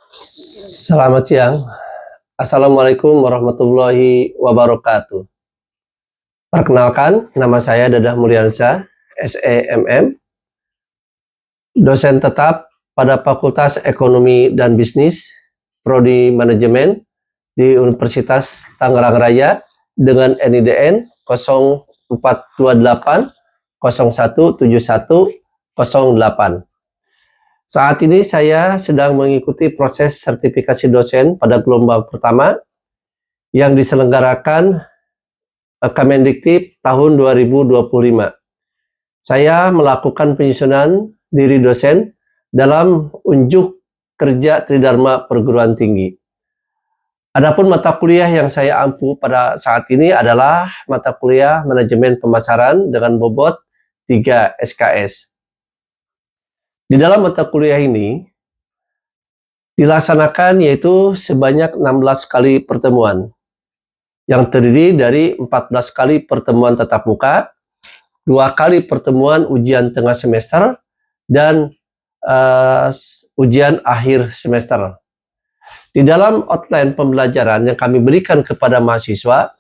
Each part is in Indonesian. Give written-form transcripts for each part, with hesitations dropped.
Selamat siang. Assalamualaikum warahmatullahi wabarakatuh. Perkenalkan, nama saya Dadah Mulyansyah, SEMM, dosen tetap pada Fakultas Ekonomi dan Bisnis, Prodi Manajemen di Universitas Tangerang Raya dengan NIDN 0428 017108. Saat ini saya sedang mengikuti proses sertifikasi dosen pada gelombang pertama yang diselenggarakan Kemendikti tahun 2025. Saya melakukan penyusunan diri dosen dalam unjuk kerja Tridharma Perguruan Tinggi. Adapun mata kuliah yang saya ampu pada saat ini adalah mata kuliah Manajemen Pemasaran dengan bobot 3 SKS. Di dalam mata kuliah ini dilaksanakan yaitu sebanyak 16 kali pertemuan yang terdiri dari 14 kali pertemuan tatap muka, 2 kali pertemuan ujian tengah semester, dan ujian akhir semester. Di dalam outline pembelajaran yang kami berikan kepada mahasiswa,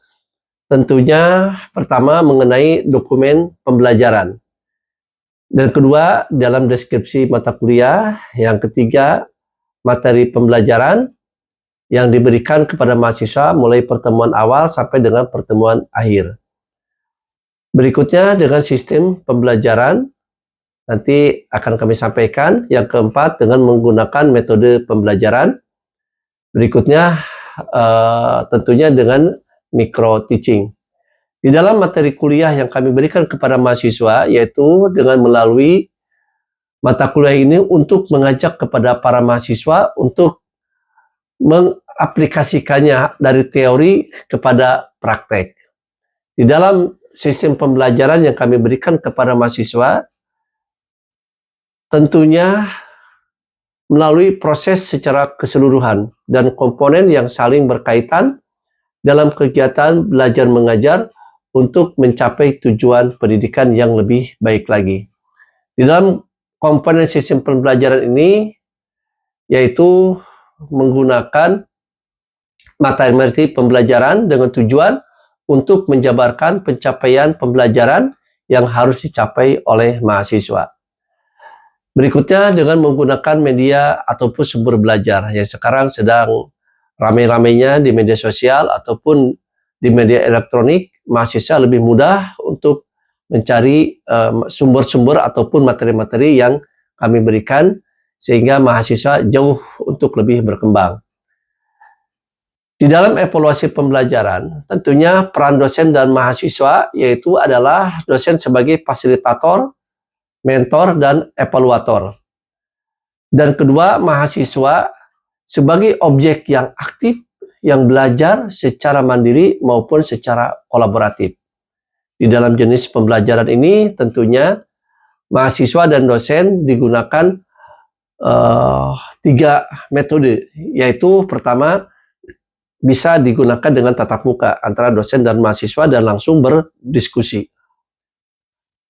tentunya pertama mengenai dokumen pembelajaran. Dan kedua, dalam deskripsi mata kuliah. Yang ketiga, materi pembelajaran yang diberikan kepada mahasiswa mulai pertemuan awal sampai dengan pertemuan akhir. Berikutnya dengan sistem pembelajaran, nanti akan kami sampaikan. Yang keempat, dengan menggunakan metode pembelajaran. Berikutnya, tentunya dengan micro teaching. Di dalam materi kuliah yang kami berikan kepada mahasiswa, yaitu dengan melalui mata kuliah ini untuk mengajak kepada para mahasiswa untuk mengaplikasikannya dari teori kepada praktek. Di dalam sistem pembelajaran yang kami berikan kepada mahasiswa, tentunya melalui proses secara keseluruhan dan komponen yang saling berkaitan dalam kegiatan belajar mengajar untuk mencapai tujuan pendidikan yang lebih baik lagi. Di dalam komponen sistem pembelajaran ini, yaitu menggunakan materi pembelajaran dengan tujuan untuk menjabarkan pencapaian pembelajaran yang harus dicapai oleh mahasiswa. Berikutnya dengan menggunakan media ataupun sumber belajar yang sekarang sedang ramai-ramainya di media sosial ataupun di media elektronik, mahasiswa lebih mudah untuk mencari sumber-sumber ataupun materi-materi yang kami berikan sehingga mahasiswa jauh untuk lebih berkembang. Di dalam evaluasi pembelajaran, tentunya peran dosen dan mahasiswa yaitu adalah dosen sebagai fasilitator, mentor, dan evaluator. Dan kedua, mahasiswa sebagai objek yang aktif yang belajar secara mandiri maupun secara kolaboratif. Di dalam jenis pembelajaran ini tentunya mahasiswa dan dosen digunakan 3 metode, yaitu pertama bisa digunakan dengan tatap muka antara dosen dan mahasiswa dan langsung berdiskusi.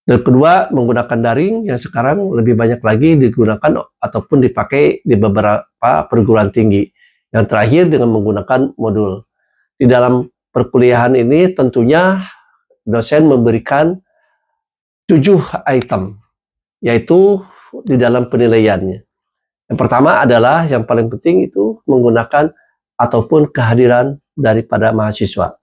Dan kedua, menggunakan daring yang sekarang lebih banyak lagi digunakan ataupun dipakai di beberapa perguruan tinggi. Yang terakhir dengan menggunakan modul. Di dalam perkuliahan ini tentunya dosen memberikan 7 item, yaitu di dalam penilaiannya. Yang pertama adalah yang paling penting itu menggunakan ataupun kehadiran daripada mahasiswa.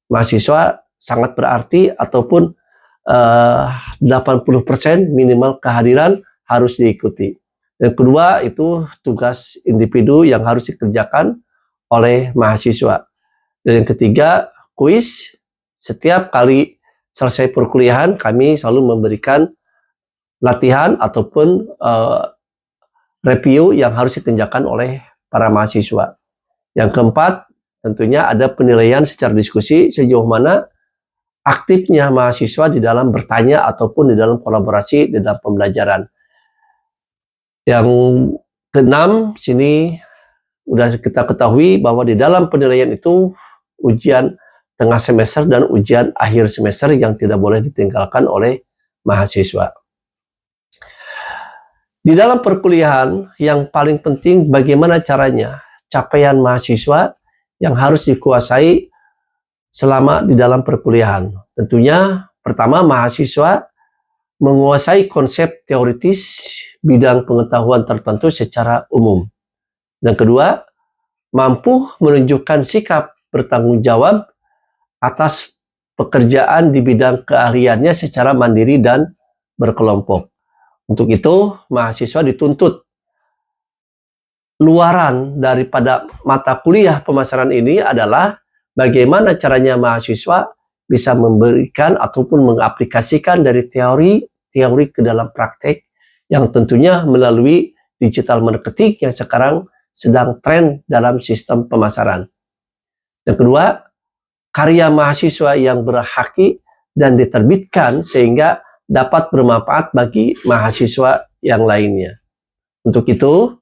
Mahasiswa sangat berarti ataupun 80% minimal kehadiran harus diikuti. Yang kedua itu tugas individu yang harus dikerjakan oleh mahasiswa. Dan yang ketiga, kuis. Setiap kali selesai perkuliahan kami selalu memberikan latihan ataupun review yang harus dikerjakan oleh para mahasiswa. Yang keempat, tentunya ada penilaian secara diskusi sejauh mana aktifnya mahasiswa di dalam bertanya ataupun di dalam kolaborasi di dalam pembelajaran. Yang keenam, sini udah kita ketahui bahwa di dalam penilaian itu ujian tengah semester dan ujian akhir semester yang tidak boleh ditinggalkan oleh mahasiswa. Di dalam perkuliahan, yang paling penting bagaimana caranya capaian mahasiswa yang harus dikuasai selama di dalam perkuliahan. Tentunya, pertama, mahasiswa menguasai konsep teoritis bidang pengetahuan tertentu secara umum. Yang kedua, mampu menunjukkan sikap bertanggung jawab atas pekerjaan di bidang keahliannya secara mandiri dan berkelompok. Untuk itu, mahasiswa dituntut luaran daripada mata kuliah pemasaran ini adalah bagaimana caranya mahasiswa bisa memberikan ataupun mengaplikasikan dari teori ke dalam praktek yang tentunya melalui digital marketing yang sekarang sedang tren dalam sistem pemasaran. Yang kedua, karya mahasiswa yang berhaki dan diterbitkan sehingga dapat bermanfaat bagi mahasiswa yang lainnya. Untuk itu,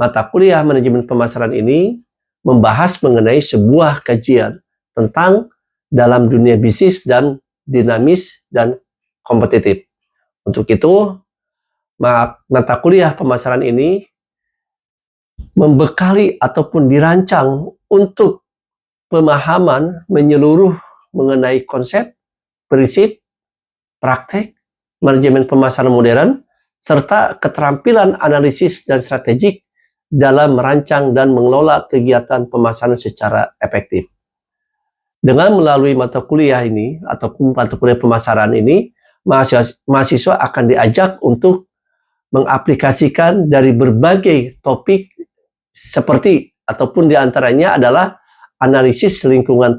mata kuliah manajemen pemasaran ini membahas mengenai sebuah kajian tentang dalam dunia bisnis dan dinamis dan kompetitif. Untuk itu, mata kuliah pemasaran ini membekali ataupun dirancang untuk pemahaman menyeluruh mengenai konsep, prinsip, praktek, manajemen pemasaran modern, serta keterampilan analisis dan strategik dalam merancang dan mengelola kegiatan pemasaran secara efektif. Dengan melalui mata kuliah ini, ataupun mata kuliah pemasaran ini, mahasiswa akan diajak untuk mengaplikasikan dari berbagai topik seperti, ataupun diantaranya adalah analisis lingkungan